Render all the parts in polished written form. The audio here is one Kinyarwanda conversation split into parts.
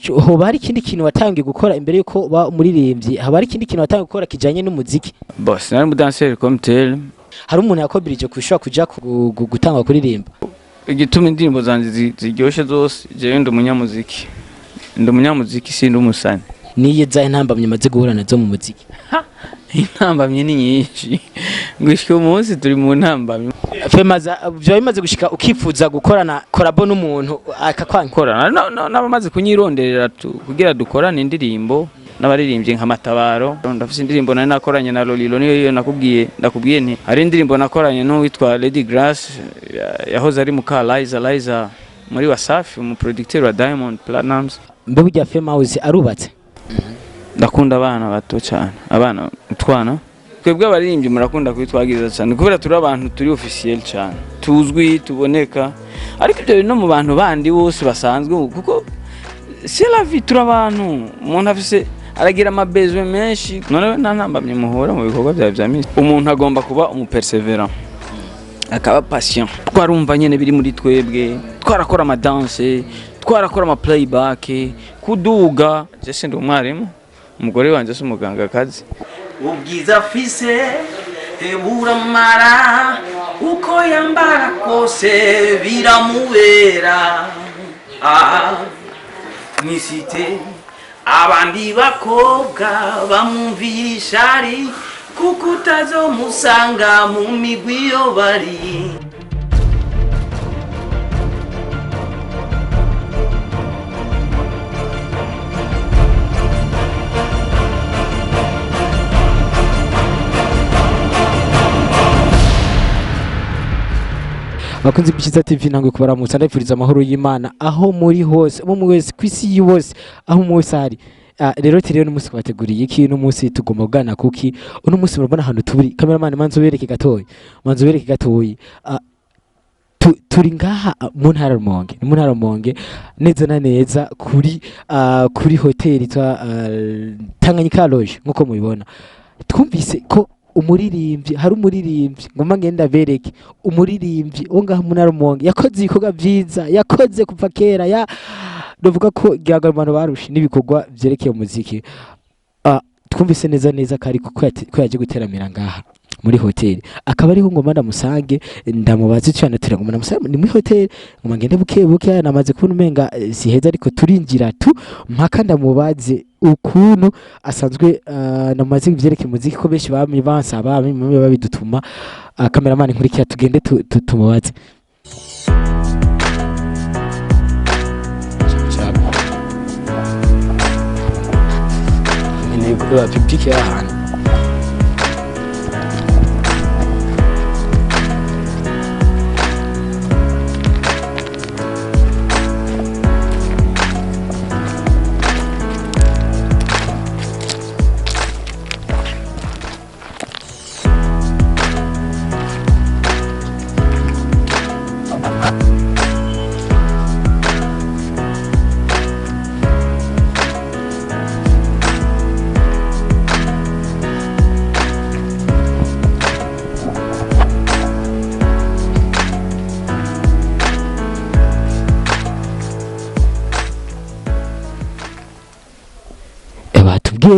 hoba hari ikindi kintu watangiye gukora imbere yuko ba umuririmbyi haba hari ikindi kintu watangiye gukora kijanye n'umuziki boss nari umudanseri comme tel hari umuntu yakobirije kushobora kuja gutanga kuririmba igituma indirimbo zanje ziryoshe zose je ndumunyamuziki si numusani niye za intambamye maze guhura nazo mu muziki intambamye ni nyinshi ngushika umunsi turi mu ntambamye femaza byo bimaze gushika ukifuza gukorana korabo n'umuntu akakwankora nabamaze kunyironderera kugira dukorane indirimbo n'abaririmbye nka Matabaro ndafise indirimbo nari nakoranye na Lolilo niyo ndakubwiye nti hari indirimbo nakoranye no witwa Lady Grace yahoze ari muka Liza muri Wasafi mu producteur wa Diamond Platnumz mbe burya Famous arubatse ndakunda abana bato cyane abana utwana twebwe abaririmbyi murakunda kwitwagiriza cyane kubera turi abantu turi officiel cyane tuzwi tuboneka ariko ibyo no mu bantu bandi bose basanzwe kuko c'est la vie turi abantu umuntu afise aragira amabezwe menshi none ntambamye muhora mu bikorwa bya misi umuntu agomba kuba umuperseverant akaba patient twarumva nyene biri muri twebwe twarakora ama danse twarakora ama playback kuduga je sindi umwarimu umugore wanje se umuganga kazi ubwiza afise buramara uko yambara kose biramubera nisite abandi bakobwa bamumvira ishari kuko utazomusanga mu migwi yo bari bakunze Iciza TV nangwe kubaramutsa ndabifuriza amahoro y'Imana aho muri hose mu mwese kwisi yose aho mwese ari rero tiriyo n'umunsi kwateguriye iki n'umunsi tugomba kugana kuki uno munsi murabona hano turi cameraman manzo bereke gatoyi turi ngaha mu ntara Rumonge neza na neza kuri hoteli twa Tanganyika Lodge nkuko mubibona twumvise ko umuririmbyi hari umuririmbyi ngoma ngenda bereke umuririmbyi onga mu Rumonge yakoze ibikorwa byiza yakoze kuva kera dovuga ko gyagarumano barusha nibikorwa byerekeye umuziki twumvise neza kari ko yaje guteramira ngaha muri hoteli akaba ariho ngoma ndamusange ndamubaza cyane turangoma ndamusange ni muri hoteli ngoma ngende buke namaze kubona umenga si heza ariko turinjira mpaka ndamubaze ukuntu asanzwe namaze byerekeye umuziki ko benshi bansaba babidutuma cameraman nkurikira tugende tumubaze ni kwa public y'ahantu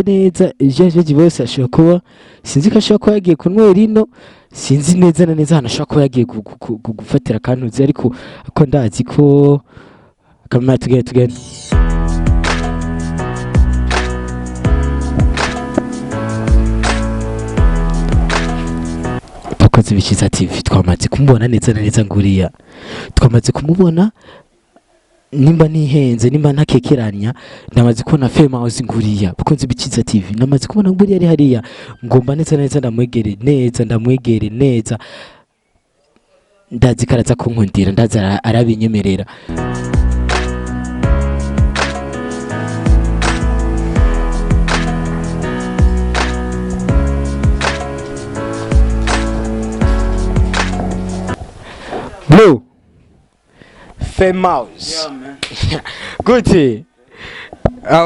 neza jeje bose ashobora kuba sinzi ko ashobora kuba yagiye kunwera ino sinzi neza na neza hano ashobora kuba yagiye gufatira kantuzi ariko ko ndazi ko kamera tugenda bakoze Iciza TV twamaze kumubona neza na neza nguriya twamaze kumubona nimba nihenze nimba ntakekeranya ndamaze kubona Famous nguriya bakunze Iciza TV namaze kubona nguriya ari hariya ngomba neza ndamwegere neza ndazi karaza kunkundira ndazi arabinyemerera bro Famous. Good.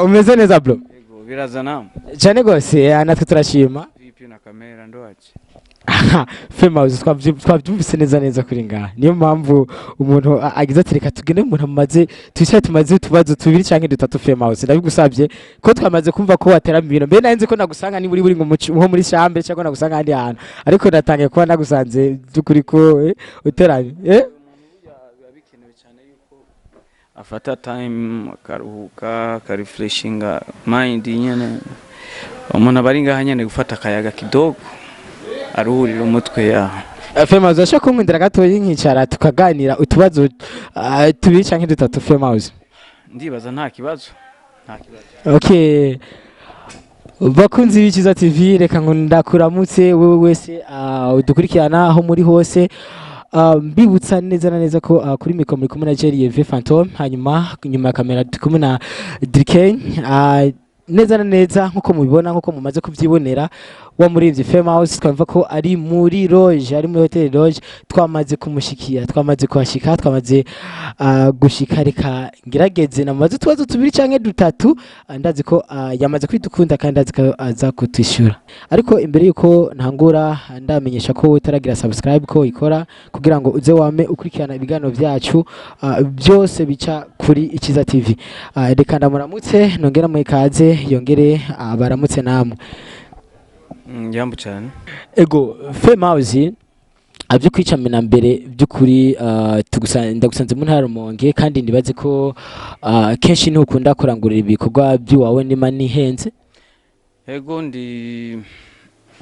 Umeze neza bro. Yego birazana. Cyane gose natwe turashima. Vipi na kamera ndo aje. famous twabyumvise neza kuri ngaha niyo mpamvu umuntu agize ati reka tugende umuntu amaze tumaze utubazo tubiri canke dutatu famous ndabigusabye ko twamaze kumva ko watera ibintu mbe nanze ko nagusanga ni buri nko muri chambre cyangwa nagusanga handi hantu ariko natangiye kuba nagusanze dukuri ko uteranye bikenewe cyane yuko afata time akaruhuka karefreshinga mind nyene umuntu abari ngaha nyene gufata akayaga kidogo aruhurira umutwe ya famous ashaka kumwindira gatoyi nkicara tukaganira utubazo tubiri canke dutatu famous ndibaza nta kibazo okay bakunzi b'Iciza TV reka ngo ndakuramutse wewe wese udukurikirana aho muri hose mbibutsa neza na neza ko kuri mikoro muri kumwe na Jerry V Phantom hanyuma nyuma ya kamera tukumwe na Driken neza na neza nkuko mubibona nkuko mumaze kuvyibonera wa murivyi famous twumva ko ari muri loge ari muri hotel loge twamaze kumushikira twamaze kuhashika twamaze gushika reka ngirageze namaze tubazo tubiri canke dutatu ndazi ko yamaze kwidukunda kandi ndazi ko aza kutwishyura ariko imbere yuko ntangura ndamenyesha ko utaragira subscribe ko ikora kugira ngo uze wame ukurikirana ibiganiro byacu byose bica kuri Iciza TV reka ndamuramutse nongera mu ikaze yongere baramutse namwe Jambo cyane. Ego famous avyo kwicamena mbere byukuri ndagusanze mu ntara Rumonge kandi ndibaze ko kenshi ni ukunda kurangurira ibikorwa by'iwawe nima nihenze. Ego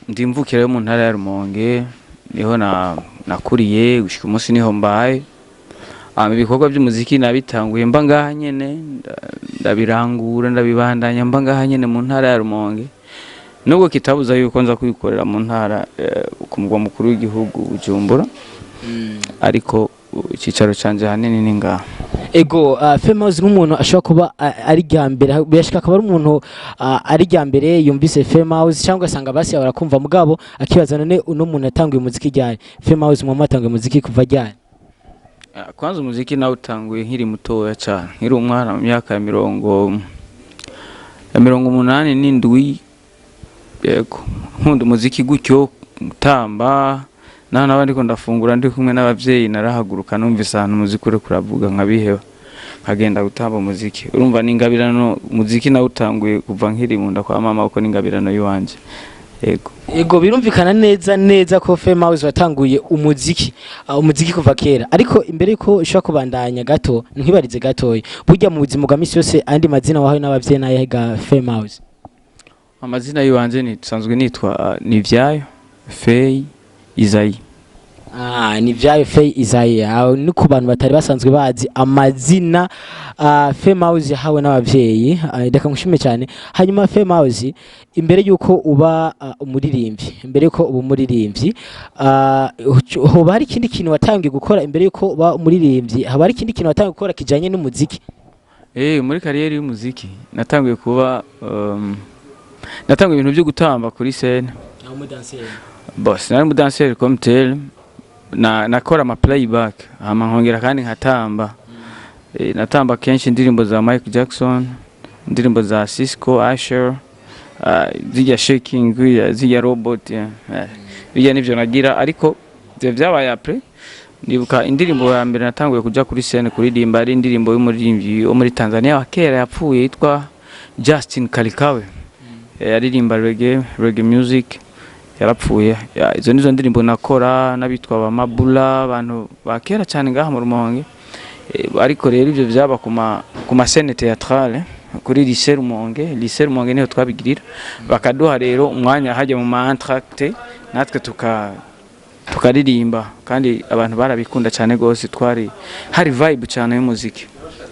ndimvukira mu ntara ya Rumonge niho nakuriye gushika umunsi niho mbaye. Ibikorwa by'umuziki nabitanguye mba ngaha nyene ndabirangura ndabibandanya mba ngaha nyene mu ntara ya Rumonge. Nubwo kitabuza yuko nza kubikorera mu ntara ku mugwa mukuru w'igihugu Bujumbura ariko icicaro canje hanini ni ngaha. Ego famous nk'umuntu ashobora kuba ari ryambere bashika akaba ari umuntu ari ryambere yumvise famous cyangwa asanga basi barakumva mugabo akibaza none uno muntu atanguye umuziki ryari famous mu matanguye umuziki kuva ryari? Kwanza umuziki nawe utanguye nkiri mutoya cyane nkiri umwana mu myaka ya 87 yego nkunda umuziki gutyo gutamba nabandi ko ndafungura ndi kumwe n'abavyeyi narahaguruka numvise ahantu umuziki uri kuravuga nkabiheba nkagenda gutamba umuziki urumva n'ingabirano umuziki nawe utanguye kuva nkiri munda kwa mama uko n'ingabirano y'uwanje ego birumvikana neza ko famous watanguye umuziki kuva kera ariko imbere yuko ushaka kubandanya gato nkwibarize gatoyi burya mu buzima bwa misi yose andi mazina wahawe n'abavyeyi nayahiga famous amazina y'uwanje nitsanzwe nitwa Nivyayo Fei Izayi. Nivyayo Fei Izayi ni ku bantu batari basanzwe bazi amazina famous yahawe n'abavyeyi ndeka ngushime cyane hanyuma famous imbere yuko uba umuririmbyi hoba hari ikindi kintu watangiye gukora imbere yuko uba umuririmbyi haba hari ikindi kintu watangiye gukora kijanye n'umuziki muri kariyeri y'umuziki natangiye kuba natangiye ibintu byo gutamba kuri scene boss nari umudanseri comme tel nakora ama playback nkongera kandi nkatamba natamba kenshi indirimbo za Michael Jackson indirimbo za Cisco Asher zijya shaking zijya robot bijya nivyo nagira ariko byabaye après ndibuka indirimbo ya mbere natanguye kuja kuri scene kuririmba ari indirimbo y'umuririmvyi wo muri Tanzania wa kera yapfuye yitwa Justin Kalikawe yaririmba reggae music yarapfuye izo nizo ndirimbo nakora nabitwa abamabula abantu bakera cyane ngaha mu Rumonge ariko rero ivyo byaba kuma scène théâtrale kuri lycée Rumonge niho twabigirira bakaduha rero umwanya hajya mu entracte natwe tukaririmba kandi abantu barabikunda cyane gose twari hari vibe cyane y'umuziki.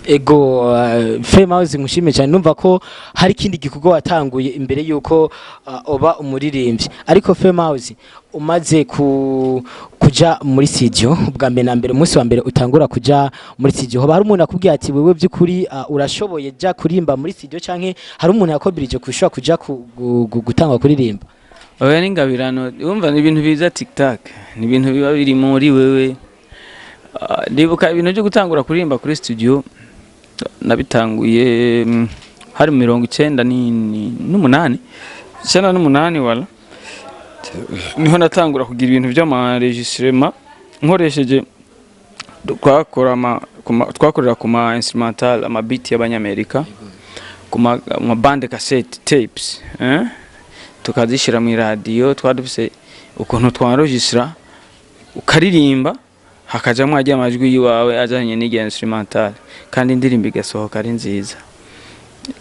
Ego famous ngushime cyane numva ko hari kindi gikorwa watanguye imbere yuko oba umuririmbyi ariko famous umaze kuja muri studio bwa mbere na mbere umunsi wa mbere utangura kuja muri studio hoba hari umuntu akubwiye ati wewe byukuri urashoboye ja kurimba muri studio canke hari umuntu yakobirije kushwa kuja gutangwa kuririmba? Oya n'ingabirano umva ni ibintu biza TikTok ni ibintu biba biri muri wewe ndibuka ibintu byo gutangura kuririmba kuri studio nabitanguye hari 98 wala niho natangura kugira ibintu by'amaregistrement nkoresheje twakorera ku ma instrumental ama beat y'abanyamerika ku ma bande cassette tapes tukazishira mu radio twadufise ukuntu twaregistra ukaririmba hakajamwe ajya amajwi yiwawe ajanye n'igi instrumental kandi indirimbo igasohoka ari nziza.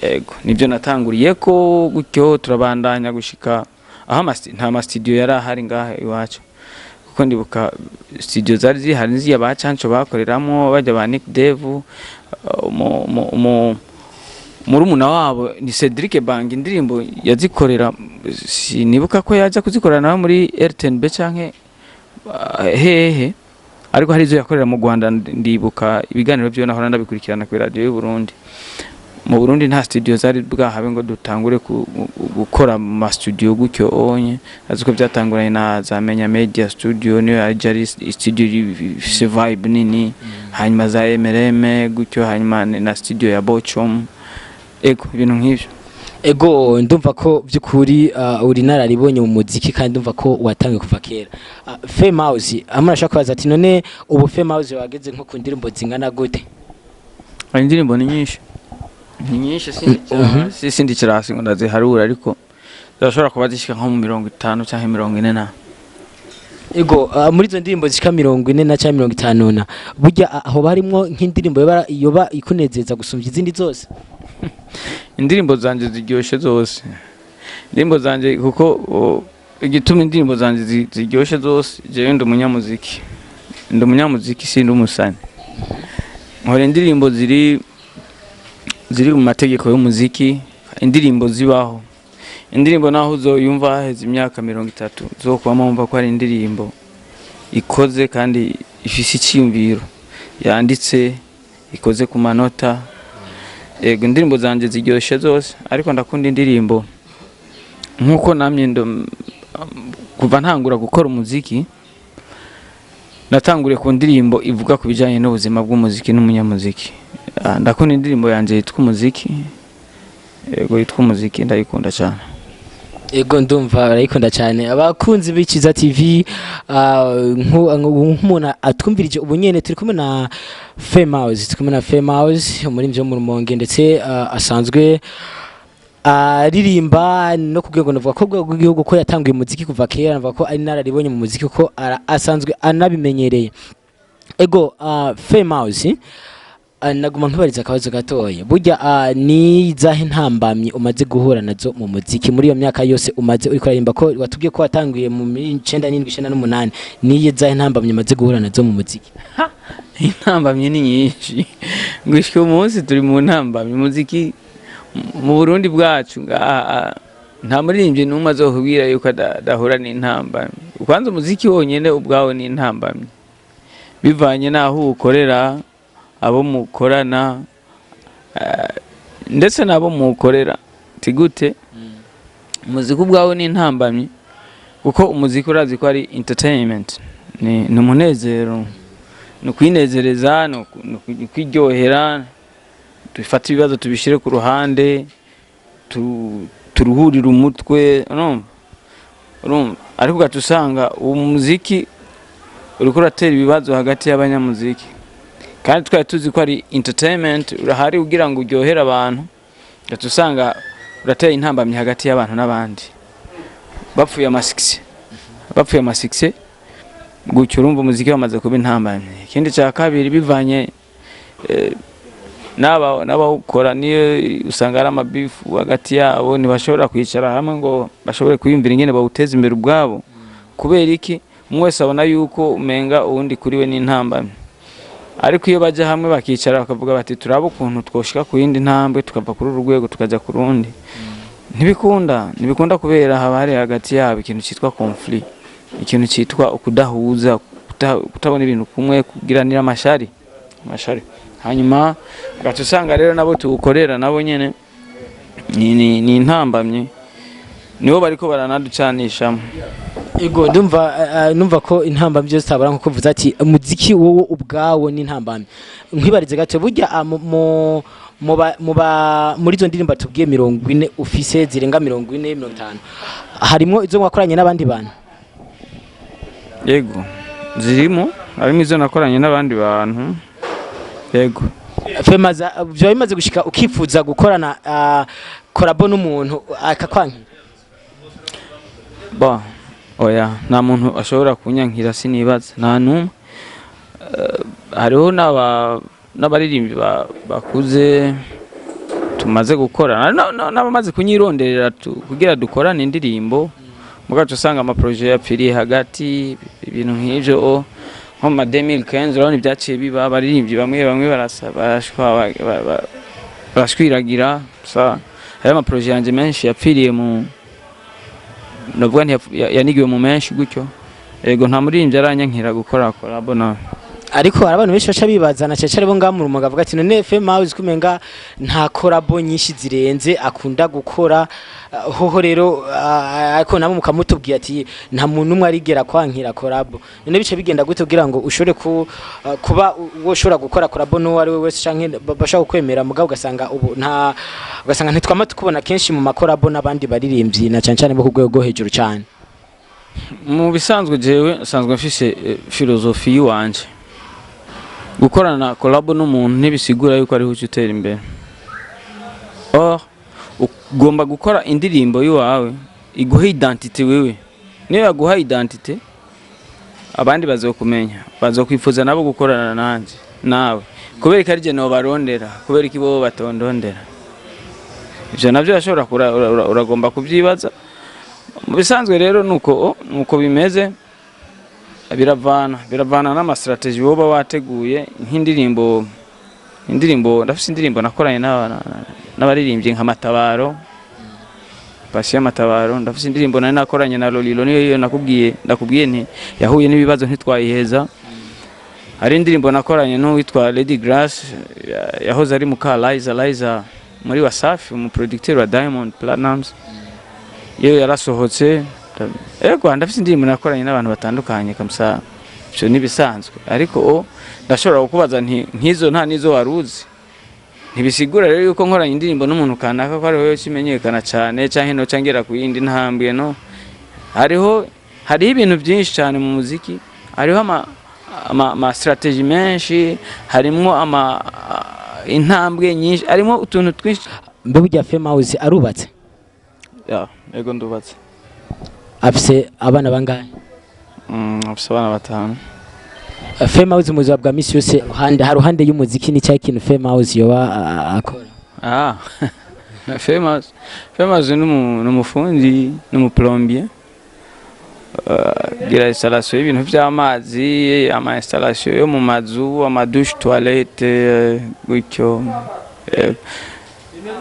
Yego nibyo natanguriye ko gutyo turabandanya gushika aho nta ma studio yari ahari ngaha iwacu kuko ndibuka studio zari zihari nziya bacanco bakoreramo bajya ba Nick Devu murumuna wabo ni Cedric Bang indirimbo yazikorera sinibuka ko yaje kuzikorana muri RTNB canke hehe ariko hari izo yakorera mu Rwanda ndibuka ibiganiro byo nahora ndabikurikirana ku radio y'u Burundi. Mu Burundi nta studio zari bwahabe ngo dutangure gukora mu studio gutyo onye azuko byatanguranye na za Menya Media Studio niyo ari studio vibe nini hanyuma za MRM gutyo hanyuma na studio ya Bochum ego ibintu nk'ivyo. Ego ndumva ko byukuri uri nararibonye mu muziki kandi ndumva ko watangiye kuva kera. Famous amurashaka kwaza ati none ubu Famous wageze nko ku ndirimbo zingana gute? Indirimbo ni nyinshi sindi kirasi ngo ndaziharura ariko zashobora kuba zishika nko mu 50 cyangwa 40 na. Ego muri zo ndirimbo zishika 40 na cyangwa 50 na burya aho barimo nk'indirimbo yoba ikunezeza gusumvya izindi zose. Indirimbo zanje ziryoshe zose. Indirimbo zanje kuko igituma indirimbo zanje ziryoshe zose je ndumunyamuziki. Ndumunyamuziki sindi umusani. Nkore indirimbo ziri mu mategeko y'umuziki, indirimbo zibaho. Indirimbo naho uzoyumva haheze imyaka 30 zo kwama umva ko ari indirimbo ikoze kandi ifise icyumviro yanditse ikoze ku manota. Yego indirimbo zanje ziryoshe zose ariko ndakunda indirimbo nkuko namye kuva ntangura gukora umuziki natanguriye ku ndirimbo ivuga ku bijanye n'ubuzima bw'umuziki n'umunyamuziki. Ndakunda indirimbo yanje yitwa umuziki. Yego yitwa umuziki ndayikunda cyane. Ego ndumva arayikunda cyane abakunzi b'Iciza TV nk'umuntu atwumvirije ubunyene turi kumwe na Famous muri byo mu Rumonge ndetse asanzwe aririmba no kugego navuga ko rw'igihugu ko yatanguye umuziki kuva kera navuga ko ari nararibonye mu muziki ko asanzwe anabimenyereye. Ego Famous naguma nkubariza akabazo gatoya burya ni zahe ntambamye umaze guhura nazo mu muziki muri iyo myaka yose umaze uri kuririmba ko watubwiye ko watanguye mu 1998 niye zahe ntambamye umaze guhura nazo mu muziki? Intambamye ni nyinshi ngwishwe umunsi turi mu ntambamye muziki mu Burundi bwacu nta muririmbyi numwe azokubwira yuko adahura n'intambamye. Kwanza umuziki wonyene ubwawo ni intambamye bivanye naho ukorera abo mukorana ndetse nabo mukorera tigute. Umuziki ubwawo ni intambamye kuko umuziki urazi ko ari entertainment ni umunezero no kwinezereza no kwiryohera tufata ibibazo tubishire ku ruhande turuhurira umutwe urumva ariko gatusanga umuziki uriko uratera ibibazo hagati y'abanyamuziki kandi twari tuzi ko ari entertainment urahari ugira ngo uryohere abantu gatusanga uratera intambamye hagati y'abantu n'abandi bapfuye amasiksi gutyo urumva umuziki wamaze kuba intambamye. Ikindi cya kabiri bivanye n'abawukora niyo usanga ari amabifu hagati yabo ntibashobora kwicara hamwe ngo bashobore kwiyumvira ingene bawuteza imbere ubwabo kubera iki umwe wese abona yuko umenga uwundi kuri we n'intambamye. Ariko iyo baje hamwe bakicara bakavuga bati turaba ukuntu twoshika ku yindi ntambwe tukava kuri urugwego tukaja ku rundi ntibikunda kubera haba hari hagati yabo ikintu cyitwa conflict, ikintu cyitwa ukudahuza, kutabona ibintu kumwe, kugiranira amashari. Hanyuma gatusanga rero nabo tuukorera nabo nyene ni intambamye nibo bariko baranaducanisha. Ego ndumva ko intambamye byose tabara nko kuvuza ati umuziki wowe ubwawo ni intambamye. Nkwibarize gato burya muri zo ndirimbo tubwiye 40 ufise zirenga 40 50 harimo izo mwakoranye n'abandi bantu? yego zirimo harimo izo nakoranye n'abandi bantu yego Femaza byo bimaze gushika ukifuza gukorana korabo n'umuntu akakwankira ba oya nta muntu ashobora kunyankira sinibaza nta numwe hariho n'abaririmbyi bakuze tumaze gukora n'abamaze kunyironderera kugira dukorane indirimbo mugacu usanga amaproje yapfiriye hagati ibintu nk'ivyo nko ma 2015 urabona ibyaciye biba abaririmbyi bamwe barashwiragira hari amaproje yanje menshi yapfiriye mu nubwo yanigiwe mu menshi gutyo yego nta muririmbyi aranyankira gukora collabo na ariko abantu benshi baca bibazana cyane bo ngamura Rumonge avuga ati none Femazi kumenga nta korabo nyinshi zirenze akunda gukora hoho rero ariko nabo mukamutubwiye ati nta muntu umwe arigera kwankira korabo none bice bigenda gute kugira ngo ushore kuba woshora gukora korabo no wari wese canke bashaka kwemera mugabo ugasanga ntitwama tukubona kenshi mu makorabo n'abandi baririmbyi na cyane bo kugwego go hejuru cyane mu bisanzwe jewe sanzwe mfise filozofi yanje gukorana collabo n'umuntu ntibisigura yuko ari utera imbere ugomba gukora indirimbo yawe iguha identity wewe niyo yaguha identity abandi bazokumenya bazokwifuza nabo gukorana nanje nawe kubera ko ari je no barondera kubera ko bo batondondera ivyo navyo yashobora uragomba kubyibaza mu bisanzwe rero nuko bimeze biravana n'ama strategy woba wateguye nk'indirimbo ndafise indirimbo nakoranye n'abaririmbyi nka Matabaro Pasi y'Amatabaro ndafise indirimbo nari nakoranye na Lolilo niyo ndakubwiye nti yahuye n'ibibazo ntitwayiheza hari indirimbo nakoranye n'uwitwa Lady Grace yahoze ari muka Liza muri Wasafi mu producteur wa Diamond Platnumz iyo yarasohotse ego ndafise indirimbo nakoranye n'abantu batandukanye kamsa cyo nibisanzwe ariko ndashobora kukubaza nti nkizo nta nizo waruzi ntibisigura rero yuko nkoranye indirimbo n'umuntu kanaka ko ari we kimenyekana cyane canke no cangera ku yindi ntambwe no hari ibintu byinshi cyane mu muziki hariho ama strategy menshi harimo intambwe nyinshi harimo utuntu twinshi mbe burya Femazi arubatse ego ndubatse afise abana bangahe afise abana 5 Femazi muzwa bwa misi yose haruhande y'umuziki ni cya kintu Femazi yoba akora Femazi n'umufundi n'umuplombier gira installation y'ibintu by'amazi ama installation yo mu mazu ama douche toilette gutyo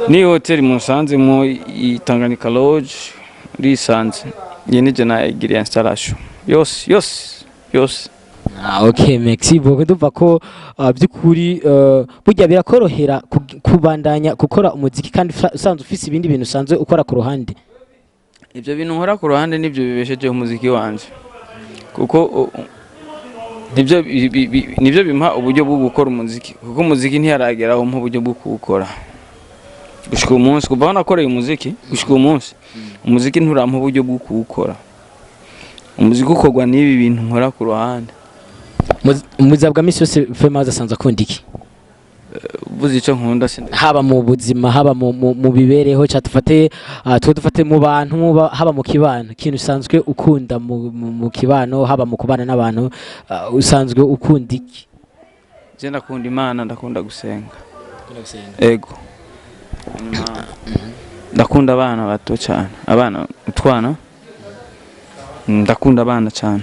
ni hotel musanze mu Itandukaniro lodge risanze yene jana gira installation yose okay merci beaucoup duva ko byukuri burya birakorohera kubandanya gukora umuziki kandi usanzwe ufise ibindi bintu usanzwe ukora ku ruhande ibyo bintu nkora ku ruhande nibyo bibesheje umuziki wanje kuko nibyo bimpa uburyo bwo gukora umuziki kuko umuziki ntiyarageraho mu buryo bwo kuwukora gushika umunsi kuva nakoreye umuziki gushika umunsi umuziki nturampa uburyo bwo kuwukora umuziki ukorwa n'ibi bintu nkora ku ruhande muzabwa misi yose Femazi asanzwe akunda iki buzi ico nkunda haba mu buzima haba mu bibereho dufate mu bantu haba mu kibano ikintu usanzwe ukunda mu kibano haba mu kubana n'abantu usanzwe ukunda iki je ndakunda Imana ndakunda gusenga ego ndakunda abana bato cyane abana utwana ndakunda abana cyane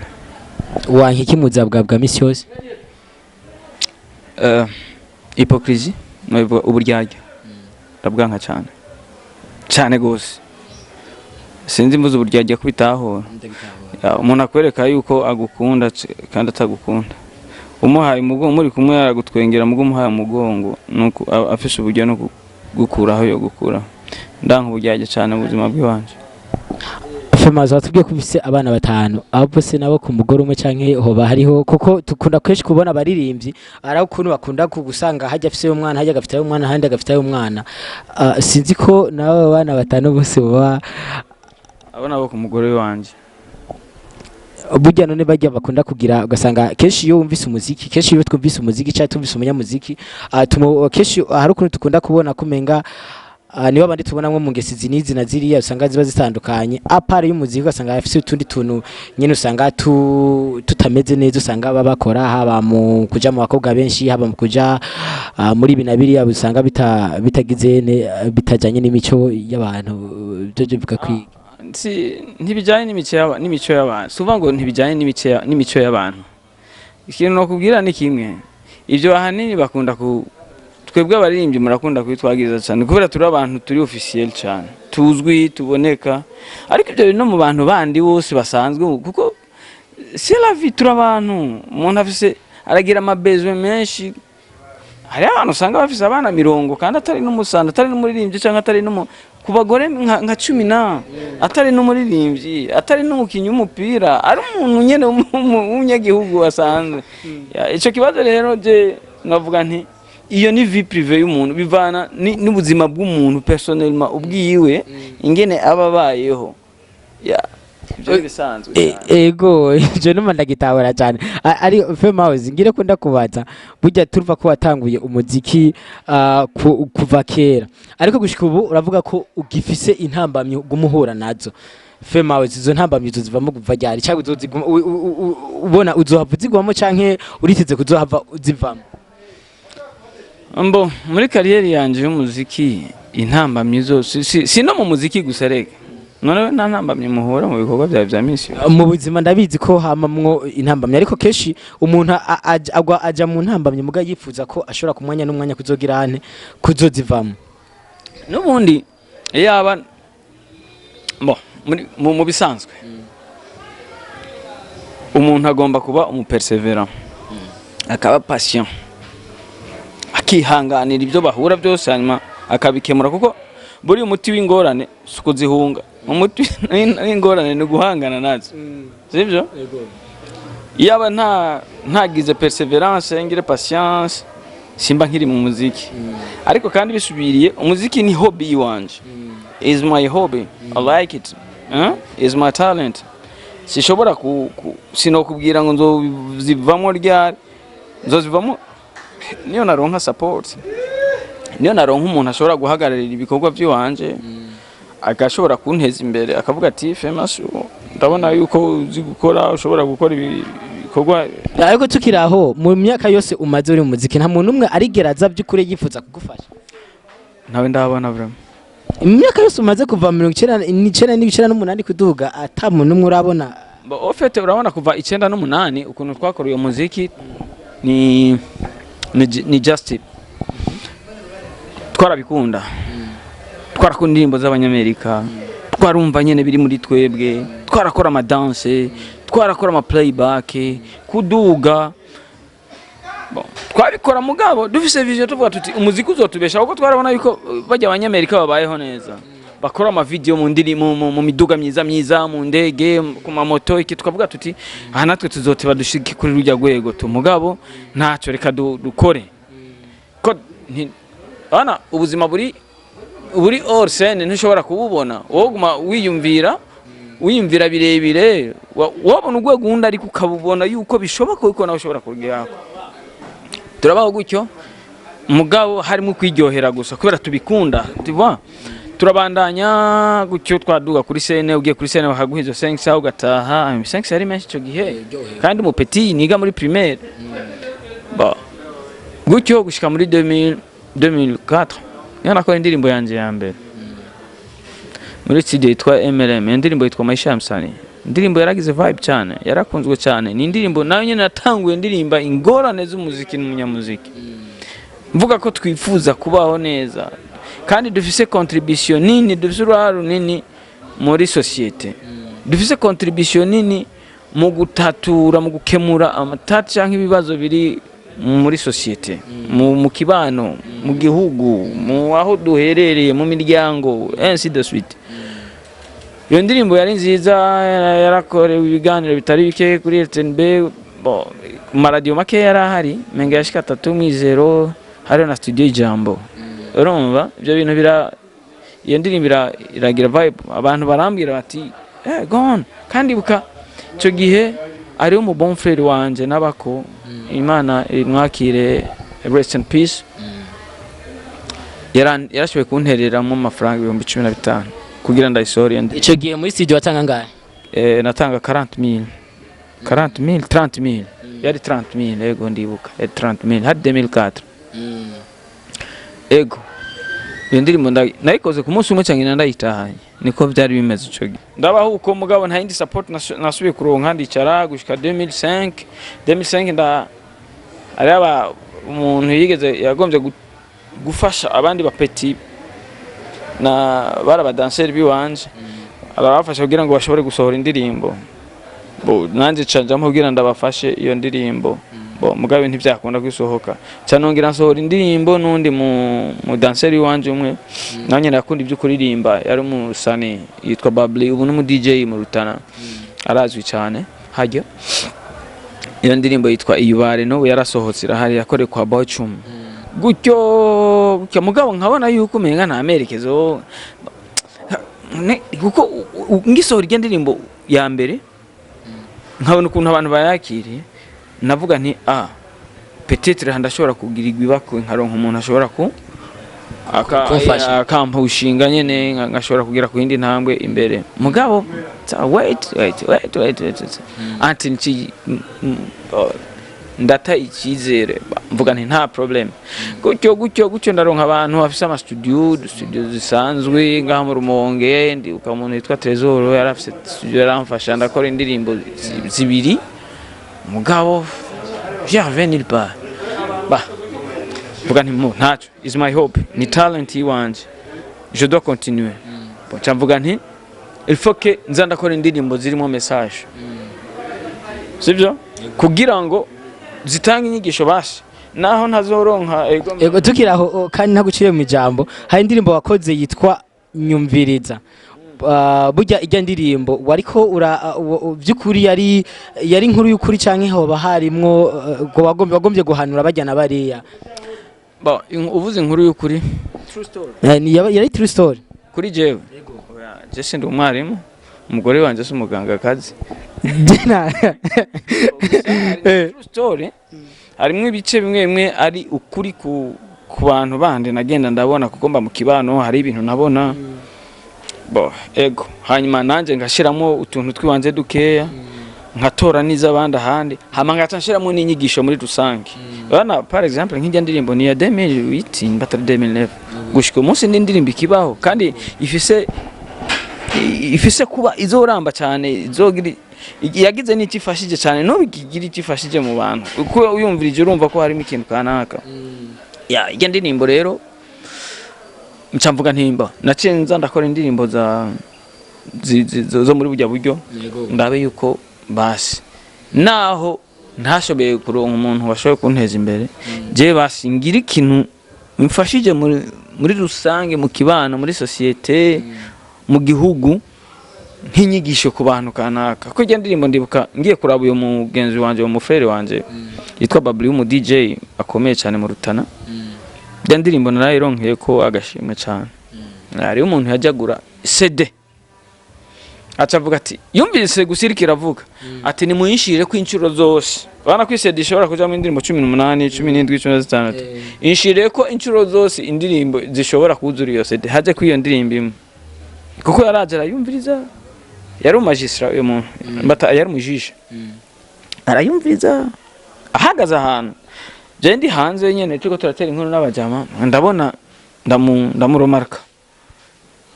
wanki kimuzabwa bwa misi yose hypocrisie uburyarya ndabwanka cyane gose sinzi mbuze uburyarya kubitahora umuntu akwereka yuko agukunda kandi atagukunda umuhaye umugongo muri kumwe yaragutwengera mugo umuhaye umugongo nuko afishe uburyo no gukuraho yo gukura ndanka uburyarya cyane mu buzima bw'iwanje Femazi watubwiye ko ufise abana 5 abo se nabo ku mugore umwe canke hoba hariho kuko tukunda kweshi kubona abaririmbyi ara ukuntu bakunda kugusanga hajya afise umwana hajya gafite umwana handi agafite umwana sinzi ko nawe abana 5 bose baba abana bo ku mugore wanje burya none bajya bakunda kugira ugasanga kenshi iyo wumvise umuziki kenshi iyo twumvise umuziki cyangwa tumvise umunyamuziki kenshi hari ukuntu tukunda kubona kumenga niba bandi tubonamwe mu ngesi zinizi na ziriya usanga ziba zitandukanye apart y'umuziki ugasanga afite utundi tuntu nyene usanga tutameze neza usanga babakora haba mu kuja mu bakobwa benshi haba mu kuja muri binabiriya usanga bitagize bitajanye n'imico y'abantu byo bivuga kwiga ntibijyanye n'imico y'abantu suvuga ngo ntibijyanye n'imico y'abantu ikintu nakubwira ni kimwe ivyo ahanini bakunda twebwe abaririmbyi murakunda kwitwagiriza cyane kubera turi abantu turi officiel cyane tuzwi tuboneka ariko ibyo no mu bantu bandi bose basanzwe kuko c'est la vie turi abantu umuntu afise aragira amabezwe menshi hari abantu usanga bafise abana 100 kandi atari numusani atari numuririmvyi cyangwa atari ku bagore nka 10 atari numuririmvyi atari n'umukinyi w'umupira ari umuntu nyene w'umunyagihugu wasanzwe ico kibazo rero je navuga nti iyo ni vie privée y'umuntu bivana n'ubuzima bw'umuntu personnellement ubwiwe ingene ababayeho ibyo bisanzwe ego je no mandagitahura cyane ari Famous ngire ko ndakubaza burya turuva ko watanguye umuziki kuva kera ariko gushika ubu uravuga ko ugifise intambamye gumuhura nazo Famous izo ntambamye zivamo kuva ryari cyangwa ubona uzohava zigwamo canke uriteze kuzohava zivamo Mbo muri kariyeri yanje y'umuziki intambamye zose si no mu muziki gusa rega none nta ntambamye muhura mu bikorwa bya minsi mu buzima ndabizi ko hamamwo intambamye ariko keshi umuntu aja mu ntambamye muga yifuza ko ashobora kumwanya n'umwanya kuzogira ane kuzozivamo n'ubundi yaba mu bisanzwe umuntu agomba kuba umuperseverant akaba patient akihanganira ibyo bahura byose hanyuma akabikemura kuko buri umuti w'ingorane suko zihunga umuti w'ingorane ni guhangana nazo sibyo yaba ntagize perseverance ngire patience simba nkiri mu muziki ariko kandi bisubiriye umuziki ni hobby wanje is my hobby I like it is my talent sishobora sinokubwira ngo nzozivamo ryari nzozivamo niyo naronka support niyo naronka umuntu ashobora guhagararira ibikorwa by'iwanje agashobora kunteza imbere akavuga ati Famous ndabona yuko uzi gukora ushobora gukora ibikorwa ariko tukiraho mu myaka yose umaze uri mu muziki nta muntu umwe arigeraza by'ukuri yifuza kugufasha nawe ndabona bro imyaka yose umaze kuva 1998 kuduga ata muntu umwe urabona ofete urabona kuva 98 ukuntu twakora uyo muziki ni just twarabikunda twarakunda indirimbo z'abanyamerika twarumva nyene biri muri twebwe twarakora ama dance twarakora ama playback kuduga twabikora mugabo dufise vision tuvuga tuti umuziki uzotubesha kuko twarabona yuko bajya abanyamerika babayeho neza bakora ama video mu ndirimbo mu miduga myiza mu ndege ku mamoto iki tukavuga tuti aha natwe tuzotiba dushike kuri rujya gwego mugabo ntacyo reka dukore ko ana ubuzima buri all scene ntushobora kububona woguma wiyumvira birebire wabona ugwego undi ariko ukabubona yuko bishoboka uko nawe ushobora kurugeraho turabaho gutyo mugabo harimo kwiryohera gusa kubera tubikunda tubwa turabandanya gutyo twaduga kuri scene ugiye kuri scene bakaguha izo 5 ugataha 5 ari menshi cyo gihe kandi mu petit niga muri primaire gutyo gushika muri 2004 yana ko indirimbo yanje ya mbere muri studio yitwa MLM indirimbo yitwa Maisha Msani indirimbo yaragize vibe cyane yarakunzwe cyane ni indirimbo nayo nyene natanguye ndirimba ingorane z'umuziki n'umunyamuziki mvuga ko twifuza kubaho neza kandi dufise contribution nini dufise uruhare nini muri societe dufise contribution nini mu gutatura mu gukemura amatati cyangwa ibibazo biri muri societe mu kibano mu gihugu mu aho duherereye mu miryango ainsi de suite iyo ndirimbo yari nziza yarakorewe ibiganiro bitari bike kuri RTNB mu radio make yarahari menga yashika 3 mwizero hari na studio Ijambo urumva ibyo bintu iyo ndirimbo iragira vibe abantu barambira bati gone kandi buka icyo gihe ariho mu bon frère wanje nabako Imana imwakire rest in peace yarashoboye kunterera mu mafaranga 15,000 kugira ndayisohore icyo gihe muri studio watanga ngahe natanga 40,000 30,000 yari 30,000 ego ndibuka yari 30,000 hari 2004 ego iyo ndirimbo nayikoze ku munsi umwe cyangwa ndayitahanye niko byari bimeze icyo gihe ndabaho uko mugabo nta yindi support nasubiye kuronka ndicara gushika 2005 ari umuntu yigeze yagombye gufasha abandi bapeti na baraba danseri biwanje arabafasha kugira ngo bashobore gusohora indirimbo nanjye canjamo kugira ndabafashe iyo ndirimbo mugabe ntibyakunda kwisohoka cyane ngira nsohora indirimbo nundi mu danseri wanje umwe nanye nakunda ibyo kuririmba yari umusani yitwa Babli ubu numu DJ mu Rutana arazwi cyane hajya iyo ndirimbo yitwa Iyubare no yarasohotse irahari yakore kwa Bocum gutyo mugabo nkabona yuko umenga nta amerekezo kuko ngisohora iyo ndirimbo ya mbere nkabona ukuntu abantu bayakiriye navuga nti peut-être ndashobora kugira igwibako nkaronka umuntu ashobora akampa ushinga nyene ngashobora kugira ku yindi ntambwe imbere mugabo wait anti ndata icyizere mvuga nti nta problem gutyo ndaronka abantu bafise ama studio zisanzwe ngaha mu Rumonge ndi umuntu yitwa Trezor yarafise studio yaramfasha ndakora indirimbo zibiri mugabo j'avais nulle part mvuga nti ntaco is my hope ni talent iwanje je dois continuer mvuga nti il faut que nza ndakora indirimbo zirimo message sibyo kugira ngo zitanga inyigisho basi naho ntazoronka ego tukiraho kandi ntagucire mu ijambo hari indirimbo wakoze yitwa nyumviriza burya ijya ndirimbo wariko byukuri yari inkuru y'ukuri canke hoba harimwo wagombye guhanura bajyana bariya uvuze inkuru y'ukuri true story yari true story kuri jewe je sindi umwarimu umugore wanje se umuganga kazi true story harimo ibice bimwe ari ukuri ku bantu bandi nagenda ndabona kuko mba mu kibano hari ibintu nabona ego hanyuma nanje ngashiramo utuntu twiwanje dukeya nkatora niza abandi ahandi hama ngacanshiramo n'inyigisho muri rusange bana par exemple nk'ijya ndirimbo ni ya 2018 batari 2009 gushika umunsi n'indirimbo ikibaho kandi ifise kuba izoramba cyane izogira yagize n'ikifashije cyane no bigira ikifashije mu bantu uko uyumvirije urumva ko harimo ikintu kanaka ijya ndirimbo rero mcamvuga ntimba nacenza ndakora indirimbo zo muri bujya buryo ndabe yuko basi naho ntashoboye kuronka umuntu washoboye kunteza imbere je basi ngira ikintu mfashije muri rusange mu kibano muri societe mu gihugu nk'inyigisho ku bantu kanaka ko ijya ndirimbo ndibuka ngiye kuraba uyu mugenzi wanje mu frère wanje yitwa Babli mu DJ akomeye cyane mu Rutana ijya ndirimbo narayironkeye ko agashimwe cyane ari umuntu yajagura CD acavuga ati yumvise gusirikira avuga ati ni muyinshire ko incuro zose bana ko CD ishobora kuja mu indirimbo 18 17 16 inshire ko incuro zose indirimbo zishobora kuzura iyo CD haje ku iyo ndirimbo imwe kuko yarajera yumviriza yari umagistrat uyu muntu yari umujisha arayumviriza ahagaze ahantu je ndi hanze nyene tuko turatera inkuru n'abajama ndabona ndamuromarka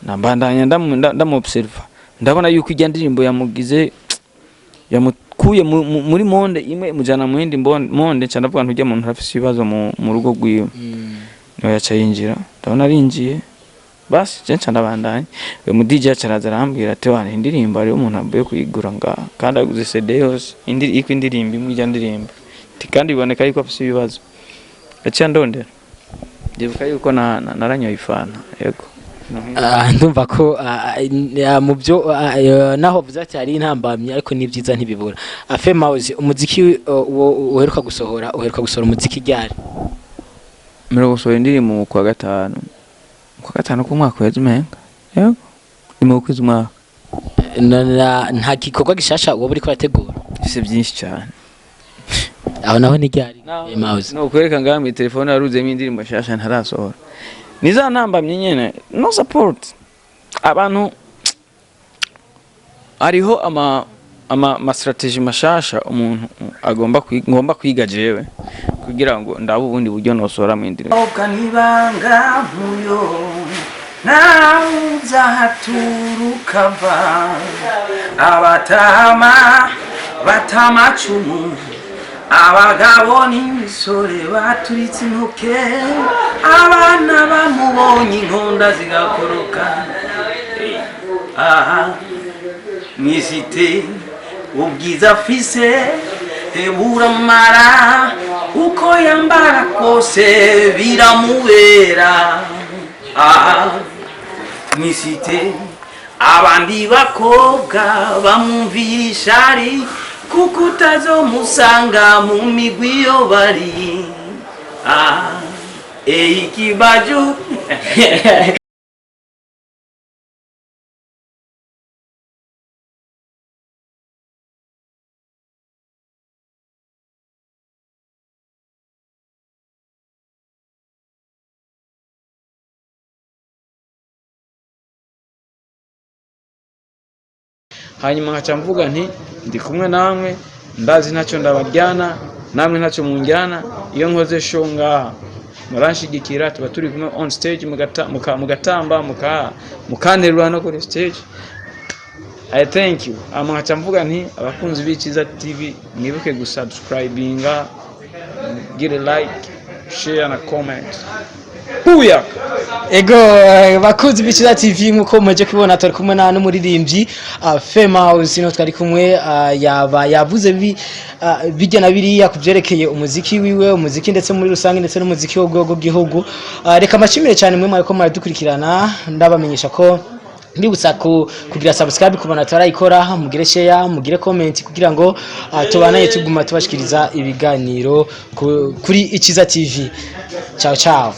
nambandanya ndamobserva ndabona yuko ijya ndirimbo yamugize yamukuye muri monde imwe mujana mu yindi monde cyane avuga ntujya muntu afise ibibazo mu rugo rwiwe niwe yaca yinjira ndabona arinjiye basi je ndabandanya uyu mu DJ acaraza arambwira ati wana indirimbo ari umuntu ambuye kuyigura kandi aguze CD yose iko indirimbo imwe ijya ndirimbo kandi biboneka yuko afise ibibazo aciye ndondera ndibuka yuko naranyoye ifana yego ndumva ko mu byo naho vuza cyari intambamye ariko ni byiza ntibibura Afemauzi umuziki uheruka gusohora umuziki ryari mero gusohora indirimbo mu kwa gatanu ku mwaka w'ejo menga yego ni mu kwezi umwaka nta gikorwa gishasha wowe uri kwategura ese byinshi cyane aho naho ni ryari mouse no kwereka ngaho mu telefone yaruzemo indirimbo shasha ntarasohora niza ntambamye nyene no support abantu ariho ama strategy mashasha umuntu ngomba kwiga jewe kugira ngo ndabo ubundi buryo nosora mu indirimbo kanibanga muyo nauza haturukava batamacumu abagabo n'imisore baturitse intoke abana bamubonye inkonda zigakoroka aha mwisite ubwiza afise buramara uko yambara kose biramubera aha mwisite abandi bakobwa bamumvisha ari kuko utazomusanga mu migwi yo bari ikibaju hanyuma nkaca mvuga nti ndi kumwe namwe ndazi ntacyo ndabaryana namwe ntacyo munjyana iyo nkoze show ngaha muranshigikira tuba turi kumwe on stage mugatamba mukanterura no kuri stage. I thank you. Nkaca mvuga nti abakunzi b'Iciza TV mwibuke gusubscribinga, give a like, share na comment. Puya ego bakunzi b'Iciza TV nkuko muje kubona turi kumwe na numuririmvyi famous no twari kumwe yavuze bijya na biriya kuvyerekeye umuziki wiwe umuziki ndetse muri rusange ndetse n'umuziki wo bwego bw'igihugu. Reka mashimire cyane mwe mwariko muradukurikirana ndabamenyesha ko ndibutsa kugira subscribe kubona tarayikora mugire share mugire comment kugira ngo tubanaye tuguma tubashikiriza ibiganiro kuri Iciza TV. Ciao ciao.